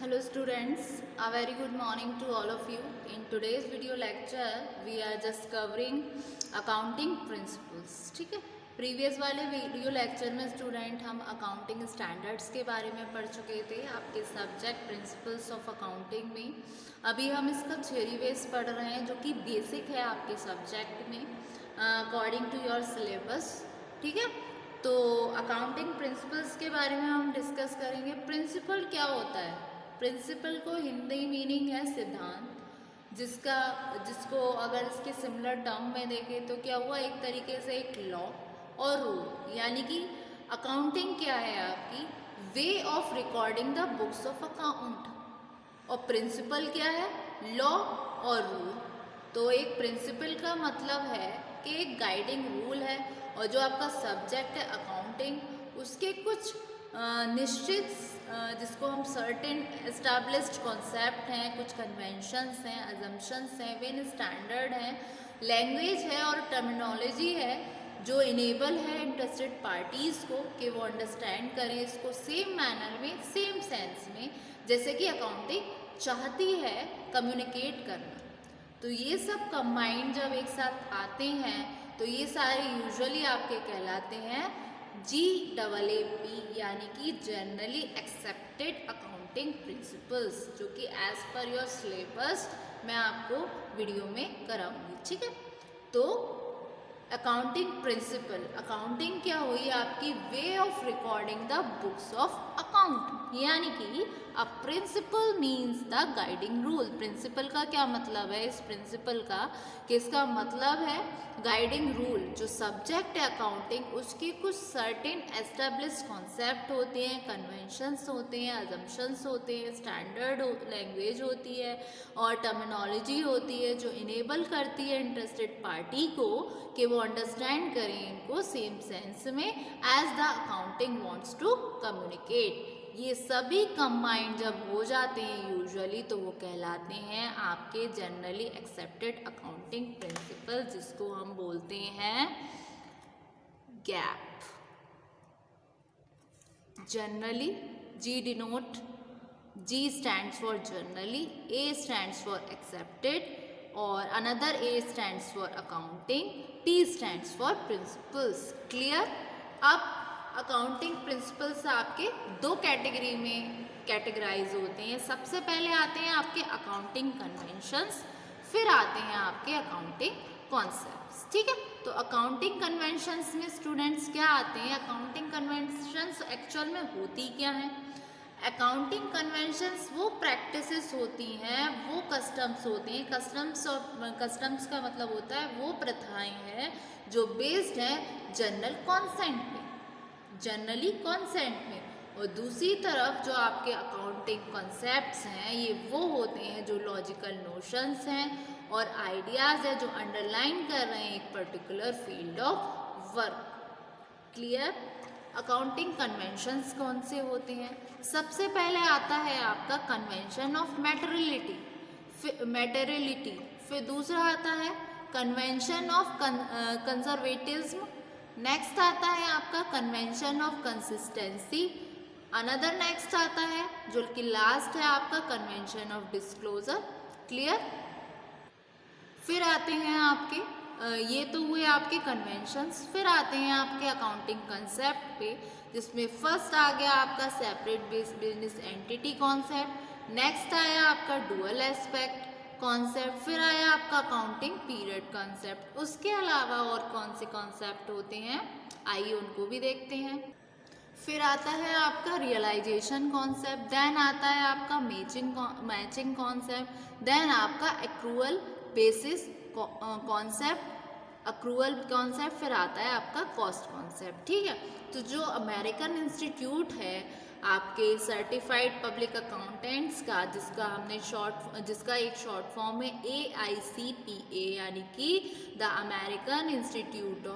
Hello students, a very good morning to all of you. In today's video lecture, we are just covering accounting principles. ठीक है, previous वाले video lecture में student हम accounting standards के बारे में पढ़ चुके थे आपके सब्जेक्ट प्रिंसिपल्स ऑफ अकाउंटिंग में। अभी हम इसका थ्योरी बेस पढ़ रहे हैं जो कि बेसिक है आपके सब्जेक्ट में अकॉर्डिंग टू योर सिलेबस। ठीक है, तो अकाउंटिंग प्रिंसिपल्स के बारे में हम डिस्कस करेंगे। प्रिंसिपल क्या होता है? प्रिंसिपल को हिंदी मीनिंग है सिद्धांत, जिसको अगर इसके सिमिलर टर्म में देखें तो क्या हुआ, एक तरीके से एक लॉ और रूल। यानी कि अकाउंटिंग क्या है आपकी way of recording the books of account, और प्रिंसिपल क्या है, लॉ और रूल। तो एक प्रिंसिपल का मतलब है कि एक गाइडिंग रूल है, और जो आपका सब्जेक्ट है अकाउंटिंग उसके कुछ निश्चित जिसको हम सर्टेन एस्टैब्लिश्ड कॉन्सेप्ट हैं, कुछ कन्वेंशंस हैं, अजम्पशंस हैं, वेन स्टैंडर्ड हैं, लैंग्वेज है और टर्मिनोलॉजी है जो इनेबल है इंटरेस्टेड पार्टीज़ को कि वो अंडरस्टैंड करें इसको सेम मैनर में, सेम सेंस में जैसे कि अकाउंटिंग चाहती है कम्युनिकेट करना। तो ये सब कंबाइंड जब एक साथ आते हैं तो ये सारे यूजुअली आपके कहलाते हैं GAAP, यानी कि जनरली एक्सेप्टेड अकाउंटिंग प्रिंसिपल्स, जो कि एज पर योर सिलेबस मैं आपको वीडियो में कराऊंगी। ठीक है, तो अकाउंटिंग प्रिंसिपल, अकाउंटिंग क्या हुई आपकी way of recording the books of account, यानी कि a principle means the guiding rule. Principle का क्या मतलब है? इस प्रिंसिपल का कि इसका मतलब है गाइडिंग रूल। जो सब्जेक्ट है अकाउंटिंग उसके कुछ सर्टेन एस्टेब्लिश्ड कॉन्सेप्ट होते हैं, कन्वेंशंस होते हैं, अजम्पशंस होते हैं, स्टैंडर्ड लैंग्वेज होती है और टर्मिनोलॉजी होती है जो इनेबल करती है इंटरेस्टेड पार्टी को कि वो अंडरस्टैंड करें इनको सेम सेंस में as the accounting wants to communicate. ये सभी कंबाइंड जब हो जाते हैं यूजुअली तो वो कहलाते हैं आपके जनरली एक्सेप्टेड अकाउंटिंग प्रिंसिपल, जिसको हम बोलते हैं gap. Generally G denote, G stands for generally, A stands for accepted और another A stands for accounting, T stands for principles. Clear? अब अकाउंटिंग प्रिंसिपल्स आपके दो कैटेगरी में कैटेगराइज होते हैं। सबसे पहले आते हैं आपके अकाउंटिंग कन्वेंशंस, फिर आते हैं आपके अकाउंटिंग कॉन्सेप्ट्स। ठीक है, तो अकाउंटिंग कन्वेंशंस में स्टूडेंट्स क्या आते हैं? अकाउंटिंग कन्वेंशंस एक्चुअल में होती क्या हैं? अकाउंटिंग कन्वेंशंस वो प्रैक्टिसेस होती हैं, वो कस्टम्स होती हैं। कस्टम्स का मतलब होता है वो प्रथाएं हैं जो बेस्ड है जनरल कॉन्सेंट में, जनरली कॉन्सेंट में। और दूसरी तरफ जो आपके अकाउंटिंग कॉन्सेप्ट्स हैं ये वो होते हैं जो लॉजिकल नोशंस हैं और आइडियाज़ है जो अंडरलाइन कर रहे हैं एक particular field of work. Clear? Accounting conventions कौन से होते हैं? सबसे पहले आता है आपका कन्वेंशन ऑफ मैटेरियलिटी, फिर दूसरा आता है कन्वेंशन ऑफ कंजर्वेटिज्म, नेक्स्ट आता है आपका convention of consistency, another next आता है जो कि लास्ट है आपका कन्वेंशन ऑफ डिस्क्लोजर। क्लियर? फिर आते हैं आपके ये तो हुए आपके कन्वेंशंस, फिर आते हैं आपके अकाउंटिंग कंसेप्ट पे, जिसमें फर्स्ट आ गया आपका separate business entity concept, next आया आपका डुअल एस्पेक्ट कॉन्सेप्ट, फिर आया आपका अकाउंटिंग पीरियड कॉन्सेप्ट। उसके अलावा और कौन से कॉन्सेप्ट होते हैं आइए उनको भी देखते हैं। फिर आता है आपका रियलाइजेशन कॉन्सेप्ट, देन आता है आपका मैचिंग कॉन्सेप्ट, देन आपका accrual basis concept, accrual concept, फिर आता है आपका कॉस्ट कॉन्सेप्ट। ठीक है, तो जो अमेरिकन इंस्टीट्यूट है आपके सर्टिफाइड पब्लिक अकाउंटेंट्स का, जिसका एक शॉर्ट फॉर्म है AICPA, यानी कि the American institute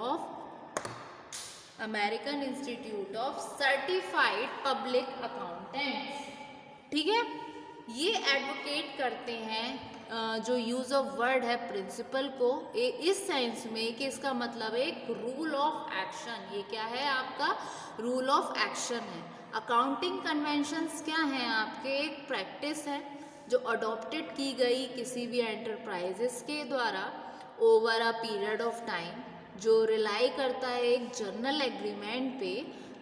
of certified public accountants. ठीक है, ये एडवोकेट करते हैं जो यूज़ ऑफ वर्ड है प्रिंसिपल को इस सेंस में कि इसका मतलब है एक रूल ऑफ एक्शन। ये क्या है? आपका रूल ऑफ एक्शन है। अकाउंटिंग कन्वेंशंस क्या हैं आपके, एक प्रैक्टिस है जो अडॉप्टेड की गई किसी भी एंटरप्राइजेस के द्वारा over a period of time, जो रिलाई करता है एक जर्नल एग्रीमेंट पे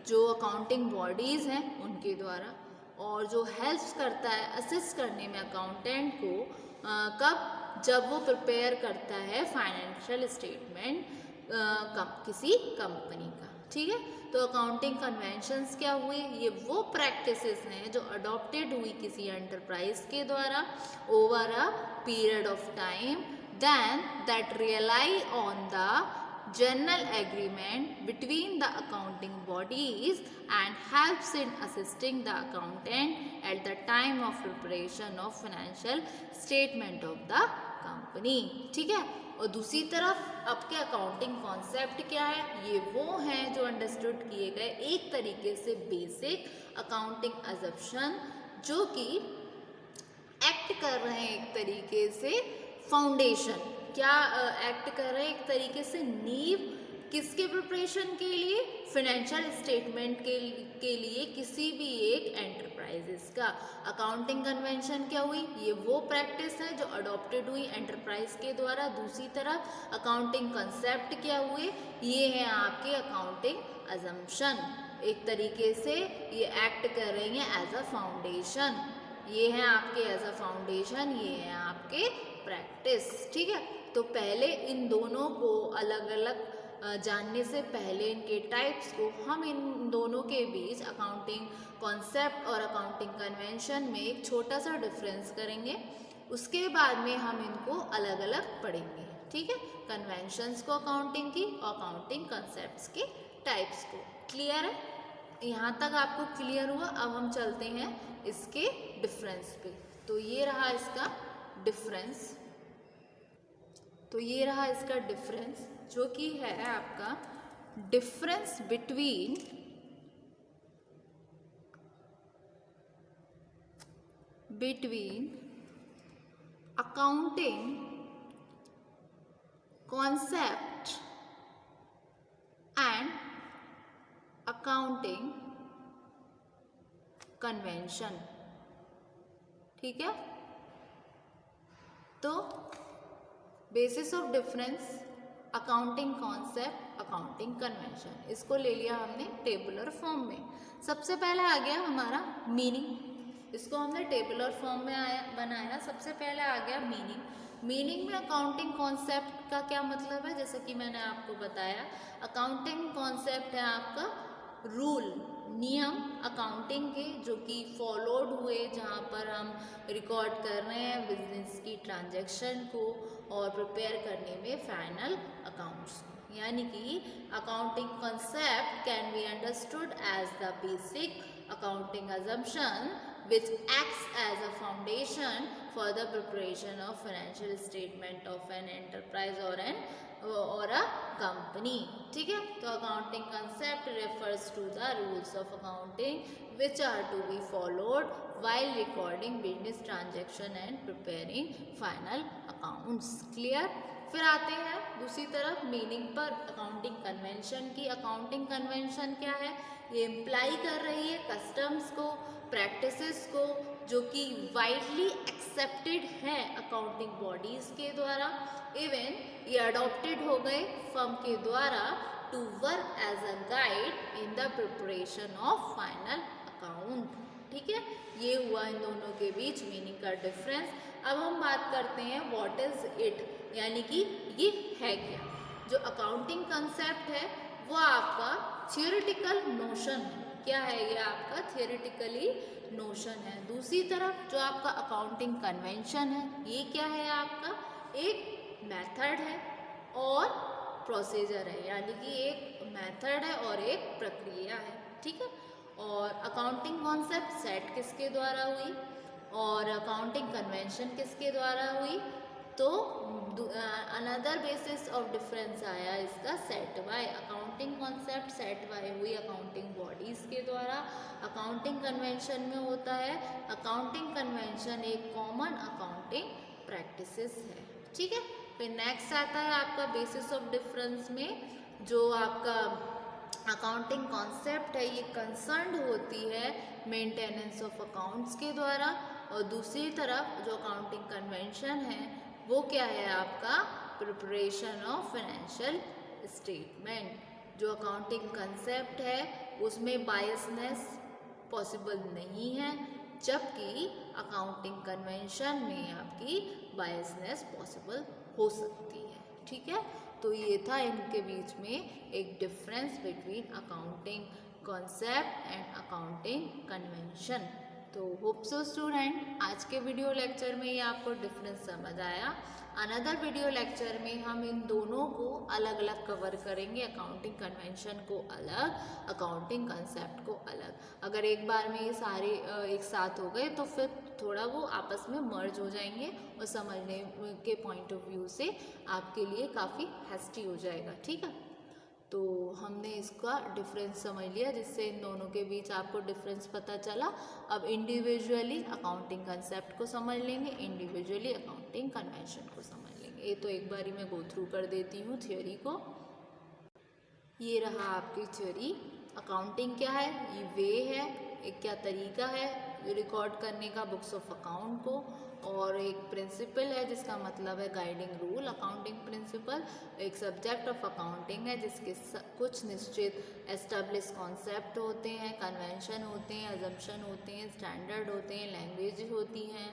जो अकाउंटिंग बॉडीज़ हैं उनके द्वारा, और जो हेल्प्स करता है असिस्ट करने में अकाउंटेंट को कब, जब वो प्रिपेयर करता है फाइनेंशियल स्टेटमेंट किसी कंपनी का। ठीक है, तो अकाउंटिंग कन्वेंशंस क्या हुए, ये वो प्रैक्टिसेस हैं जो अडॉप्टेड हुई किसी एंटरप्राइज के द्वारा over a period of time then that rely on the general agreement between the accounting bodies and helps in assisting the accountant at the time of preparation of financial statement of the company। ठीक है, और दूसरी तरफ आपके accounting concept क्या है, ये वो हैं जो अंडरस्टूड किए गए एक तरीके से बेसिक अकाउंटिंग अजम्पशन जो कि एक्ट कर रहे हैं एक तरीके से फाउंडेशन, क्या एक्ट कर रहे हैं एक तरीके से नींव किसके प्रिपरेशन के लिए, फाइनेंशियल स्टेटमेंट के लिए किसी भी एक एंटरप्राइजेस का। अकाउंटिंग कन्वेंशन क्या हुई, ये वो प्रैक्टिस है जो अडॉप्टेड हुई एंटरप्राइज के द्वारा। दूसरी तरफ अकाउंटिंग कंसेप्ट क्या हुए, ये है आपके अकाउंटिंग अजम्पशन, एक तरीके से ये एक्ट कर रही हैं एज अ फाउंडेशन, ये है आपके एज अ फाउंडेशन, ये है आपके प्रैक्टिस। ठीक है, तो पहले इन दोनों को अलग अलग जानने से पहले इनके टाइप्स को हम इन दोनों के बीच अकाउंटिंग कॉन्सेप्ट और अकाउंटिंग कन्वेंशन में एक छोटा सा डिफरेंस करेंगे, उसके बाद में हम इनको अलग अलग पढ़ेंगे। ठीक है, कन्वेंशंस को अकाउंटिंग की और अकाउंटिंग कॉन्सेप्ट्स के टाइप्स को। क्लियर है, यहाँ तक आपको क्लियर हुआ। अब हम चलते हैं इसके डिफरेंस पे। तो ये रहा इसका डिफरेंस, तो ये रहा इसका डिफरेंस जो कि है आपका difference between accounting concept and accounting convention. ठीक है, तो basis of difference accounting concept accounting convention, इसको ले लिया हमने टेबुलर फॉर्म में। सबसे पहले आ गया हमारा मीनिंग, इसको हमने टेबुलर फॉर्म में बनाया। सबसे पहले आ गया मीनिंग। मीनिंग में अकाउंटिंग कॉन्सेप्ट का क्या मतलब है, जैसे कि मैंने आपको बताया अकाउंटिंग कॉन्सेप्ट है आपका रूल, नियम अकाउंटिंग के जो कि फॉलोड हुए, जहाँ पर हम रिकॉर्ड कर रहे हैं बिजनेस की ट्रांजैक्शन को और प्रिपेयर करने में फाइनल अकाउंट्स। यानी कि accounting concept can be understood as the basic accounting assumption which acts as a foundation for the preparation of financial statement of an enterprise or a company। ठीक है, तो accounting concept refers to the rules of accounting which are to be followed while recording business transaction and preparing final accounts। Clear. फिर आते हैं दूसरी तरफ meaning पर accounting convention की। अकाउंटिंग कन्वेंशन क्या है, ये इम्प्लाई कर रही है कस्टम्स को, प्रैक्टिसेस को जो कि वाइडली एक्सेप्टेड है अकाउंटिंग बॉडीज़ के द्वारा। इवन ये अडॉप्टेड हो गए फर्म के द्वारा to work as a guide in the preparation of final account. ठीक है, ये हुआ इन दोनों के बीच मीनिंग का डिफरेंस। अब हम बात करते हैं व्हाट इज इट, यानी कि ये है क्या। जो अकाउंटिंग कंसेप्ट है वो आपका थियोरेटिकल नोशन है। क्या है ये आपका थियोरेटिकली नोशन है। दूसरी तरफ जो आपका अकाउंटिंग कन्वेंशन है ये क्या है आपका एक मेथड है और प्रोसीजर है, यानी कि एक मेथड है और एक प्रक्रिया है। ठीक है, और अकाउंटिंग कॉन्सेप्ट सेट किसके द्वारा हुई और अकाउंटिंग कन्वेंशन किसके द्वारा हुई, तो अनदर बेसिस ऑफ डिफरेंस आया इसका set by. Accounting concept set by हुई अकाउंटिंग बॉडीज़ के द्वारा, अकाउंटिंग कन्वेंशन में होता है अकाउंटिंग कन्वेंशन एक कॉमन अकाउंटिंग प्रैक्टिसेस है। ठीक है, फिर नेक्स्ट आता है आपका बेसिस ऑफ डिफरेंस में जो आपका अकाउंटिंग कॉन्सेप्ट है ये कंसर्न होती है मेंटेनेंस ऑफ अकाउंट्स के द्वारा, और दूसरी तरफ जो अकाउंटिंग कन्वेंशन है वो क्या है आपका प्रिपरेशन ऑफ फाइनेंशियल स्टेटमेंट। जो अकाउंटिंग कंसेप्ट है उसमें बायसनेस पॉसिबल नहीं है, जबकि अकाउंटिंग कन्वेंशन में आपकी बायसनेस पॉसिबल हो सकती है। ठीक है, तो ये था इनके बीच में एक difference between accounting concept and accounting convention. तो होप सो स्टूडेंट आज के वीडियो लेक्चर में ये आपको डिफरेंस समझ आया। अनदर वीडियो लेक्चर में हम इन दोनों को अलग अलग कवर करेंगे, अकाउंटिंग कन्वेंशन को अलग, अकाउंटिंग कंसेप्ट को अलग। अगर एक बार में ये सारे एक साथ हो गए तो फिर थोड़ा वो आपस में मर्ज हो जाएंगे और समझने के पॉइंट ऑफ व्यू से आपके लिए काफ़ी हैस्टी हो जाएगा। ठीक है, तो हमने इसका डिफरेंस समझ लिया, जिससे इन दोनों के बीच आपको डिफरेंस पता चला। अब इंडिविजुअली अकाउंटिंग कंसेप्ट को समझ लेंगे, इंडिविजुअली अकाउंटिंग कन्वेंशन को समझ लेंगे। ये तो एक बारी मैं गो थ्रू कर देती हूँ थ्योरी को। ये रहा आपकी थ्योरी। अकाउंटिंग क्या है, ये वे है, एक क्या तरीका है रिकॉर्ड करने का बुक्स ऑफ अकाउंट को, और एक प्रिंसिपल है जिसका मतलब है गाइडिंग रूल अकाउंटिंग प्रिंसिपल। एक सब्जेक्ट ऑफ अकाउंटिंग है जिसके कुछ निश्चित एस्टेब्लिश कॉन्सेप्ट होते हैं, कन्वेंशन होते हैं, अजम्पशन होते हैं, स्टैंडर्ड होते हैं, लैंग्वेज होती हैं,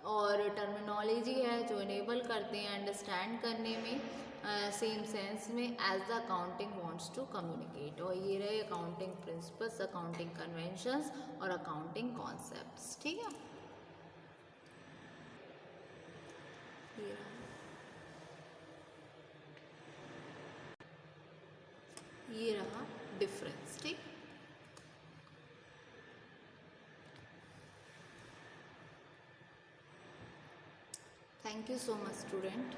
और टर्मिनोलॉजी है जो इनेबल करते हैं अंडरस्टैंड करने में सेम सेंस में as the accounting wants to communicate. और ये रहे अकाउंटिंग प्रिंसिपल्स, अकाउंटिंग कन्वेंशंस और अकाउंटिंग कॉन्सेप्ट्स। ठीक है, ये रहा डिफरेंस। ठीक, thank you so much student.